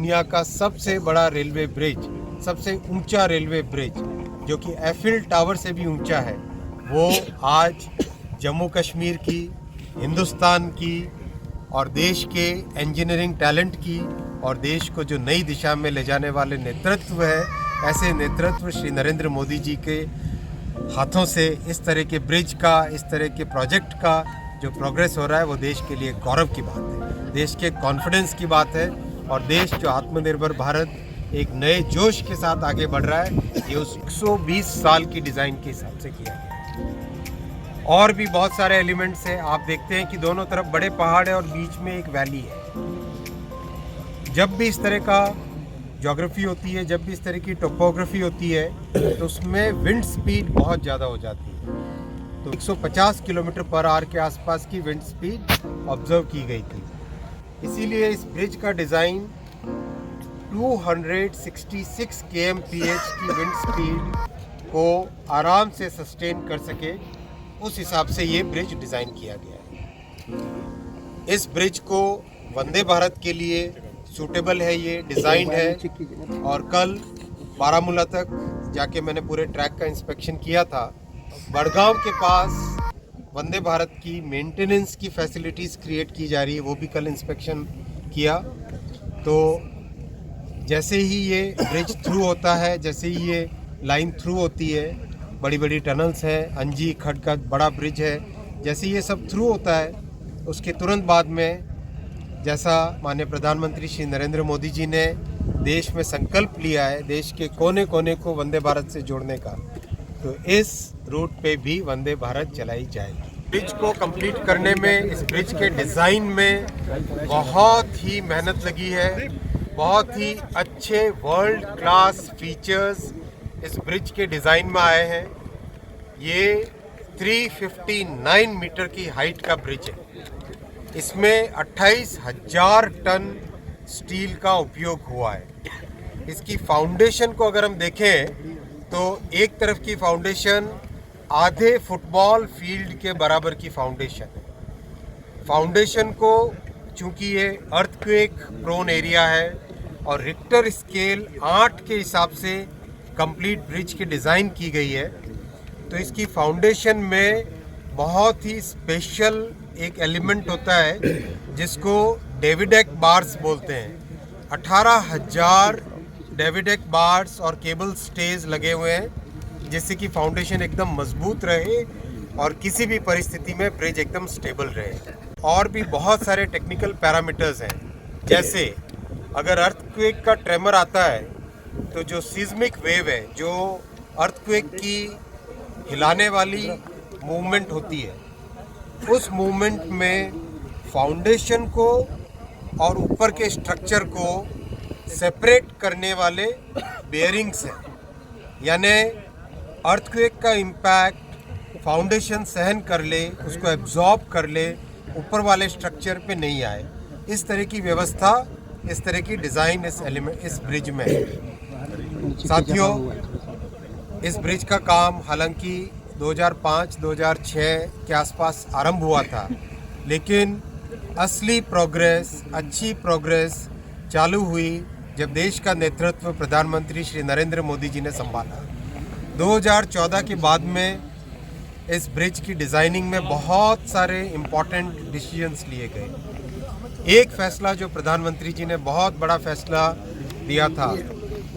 दुनिया का सबसे बड़ा रेलवे ब्रिज, सबसे ऊंचा रेलवे ब्रिज जो कि एफिल टावर से भी ऊंचा है, वो आज जम्मू कश्मीर की, हिंदुस्तान की और देश के इंजीनियरिंग टैलेंट की और देश को जो नई दिशा में ले जाने वाले नेतृत्व है, ऐसे नेतृत्व श्री नरेंद्र मोदी जी के हाथों से इस तरह के ब्रिज का, इस तरह के प्रोजेक्ट का जो प्रोग्रेस हो रहा है, वो देश के लिए गौरव की बात है, देश के कॉन्फिडेंस की बात है। और देश जो आत्मनिर्भर भारत एक नए जोश के साथ आगे बढ़ रहा है, ये उस 120 साल की डिज़ाइन के हिसाब से किया गया है। और भी बहुत सारे एलिमेंट्स हैं। आप देखते हैं कि दोनों तरफ बड़े पहाड़ है और बीच में एक वैली है। जब भी इस तरह का ज्योग्राफी होती है, जब भी इस तरह की टोपोग्राफी होती है, तो उसमें विंड स्पीड बहुत ज़्यादा हो जाती है। तो 150 किलोमीटर पर आवर के आसपास की विंड स्पीड ऑब्जर्व की गई थी। इसीलिए इस ब्रिज का डिज़ाइन 266 kmph की विंड स्पीड को आराम से सस्टेन कर सके, उस हिसाब से ये ब्रिज डिज़ाइन किया गया है। इस ब्रिज को वंदे भारत के लिए सूटेबल है, ये डिज़ाइन है। और कल बारामूला तक जाके मैंने पूरे ट्रैक का इंस्पेक्शन किया था। बड़गांव के पास वंदे भारत की मेंटेनेंस की फैसिलिटीज़ क्रिएट की जा रही है, वो भी कल इंस्पेक्शन किया। तो जैसे ही ये ब्रिज थ्रू होता है, जैसे ही ये लाइन थ्रू होती है, बड़ी बड़ी टनल्स हैं, अंजी खड का बड़ा ब्रिज है, जैसे ये सब थ्रू होता है, उसके तुरंत बाद में जैसा माननीय प्रधानमंत्री श्री नरेंद्र मोदी जी ने देश में संकल्प लिया है देश के कोने कोने को वंदे भारत से जोड़ने का, तो इस रूट पे भी वंदे भारत चलाई जाएगी। ब्रिज को कंप्लीट करने में, इस ब्रिज के डिज़ाइन में बहुत ही मेहनत लगी है। बहुत ही अच्छे वर्ल्ड क्लास फीचर्स इस ब्रिज के डिज़ाइन में आए हैं। ये 359 मीटर की हाइट का ब्रिज है। इसमें 28,000 टन स्टील का उपयोग हुआ है। इसकी फाउंडेशन को अगर हम देखें तो एक तरफ की फाउंडेशन आधे फुटबॉल फील्ड के बराबर की फाउंडेशन है। फाउंडेशन को, चूंकि ये अर्थक्वेक प्रोन एरिया है और रिक्टर स्केल 8 के हिसाब से कंप्लीट ब्रिज की डिज़ाइन की गई है, तो इसकी फाउंडेशन में बहुत ही स्पेशल एक एलिमेंट होता है जिसको डेविडेक बार्स बोलते हैं। 18,000 डेविडेक बार्स और केबल स्टेज लगे हुए हैं, जिससे कि फाउंडेशन एकदम मजबूत रहे और किसी भी परिस्थिति में ब्रिज एकदम स्टेबल रहे। और भी बहुत सारे टेक्निकल पैरामीटर्स हैं, जैसे अगर अर्थक्वेक का ट्रेमर आता है तो जो सीस्मिक वेव है, जो अर्थक्वेक की हिलाने वाली मूवमेंट होती है, उस मूवमेंट में फाउंडेशन को और ऊपर के स्ट्रक्चर को सेपरेट करने वाले बेयरिंग्स हैं। यानी अर्थक्वेक का इम्पैक्ट फाउंडेशन सहन कर ले, उसको एब्जॉर्ब कर ले, ऊपर वाले स्ट्रक्चर पे नहीं आए। इस तरह की व्यवस्था, इस तरह की डिज़ाइन इस ब्रिज में है। साथियों, इस ब्रिज का काम हालांकि 2005-2006 के आसपास आरंभ हुआ था, लेकिन असली प्रोग्रेस, अच्छी प्रोग्रेस चालू हुई जब देश का नेतृत्व प्रधानमंत्री श्री नरेंद्र मोदी जी ने संभाला। 2014 के बाद में इस ब्रिज की डिज़ाइनिंग में बहुत सारे इम्पोर्टेंट डिसीजंस लिए गए। एक फैसला जो प्रधानमंत्री जी ने बहुत बड़ा फैसला दिया था,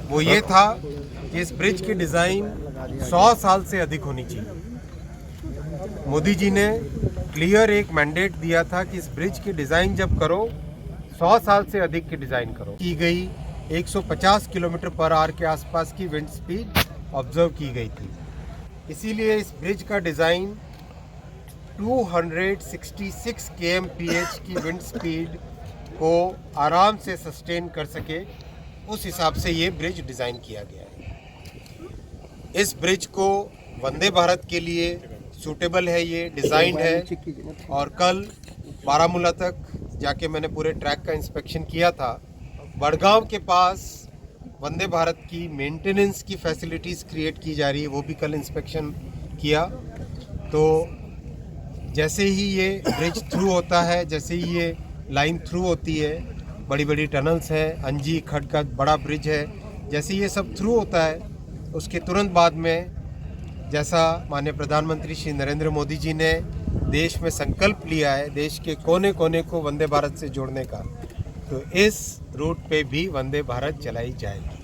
वो ये था कि इस ब्रिज की डिज़ाइन 100 साल से अधिक होनी चाहिए। मोदी जी ने क्लियर एक मैंडेट दिया था कि इस ब्रिज की डिज़ाइन जब करो, 100 साल से अधिक की डिज़ाइन करो। की गई 150 किलोमीटर पर आवर के आसपास की विंड स्पीड ऑब्जर्व की गई थी। इसीलिए इस ब्रिज का डिज़ाइन 266 kmph की विंड स्पीड को आराम से सस्टेन कर सके, उस हिसाब से ये ब्रिज डिज़ाइन किया गया है। इस ब्रिज को वंदे भारत के लिए सूटेबल है, ये डिज़ाइन है। और कल बारामूला तक जाके मैंने पूरे ट्रैक का इंस्पेक्शन किया था। बड़गांव के पास वंदे भारत की मेंटेनेंस की फैसिलिटीज़ क्रिएट की जा रही है, वो भी कल इंस्पेक्शन किया। तो जैसे ही ये ब्रिज थ्रू होता है, जैसे ही ये लाइन थ्रू होती है, बड़ी बड़ी टनल्स हैं, अंजी खड का बड़ा ब्रिज है। जैसे ये सब थ्रू होता है उसके तुरंत बाद में जैसा माननीय प्रधानमंत्री श्री नरेंद्र मोदी जी ने देश में संकल्प लिया है देश के कोने कोने को वंदे भारत से जोड़ने का, तो इस रूट पे भी वंदे भारत चलाई जाएगी।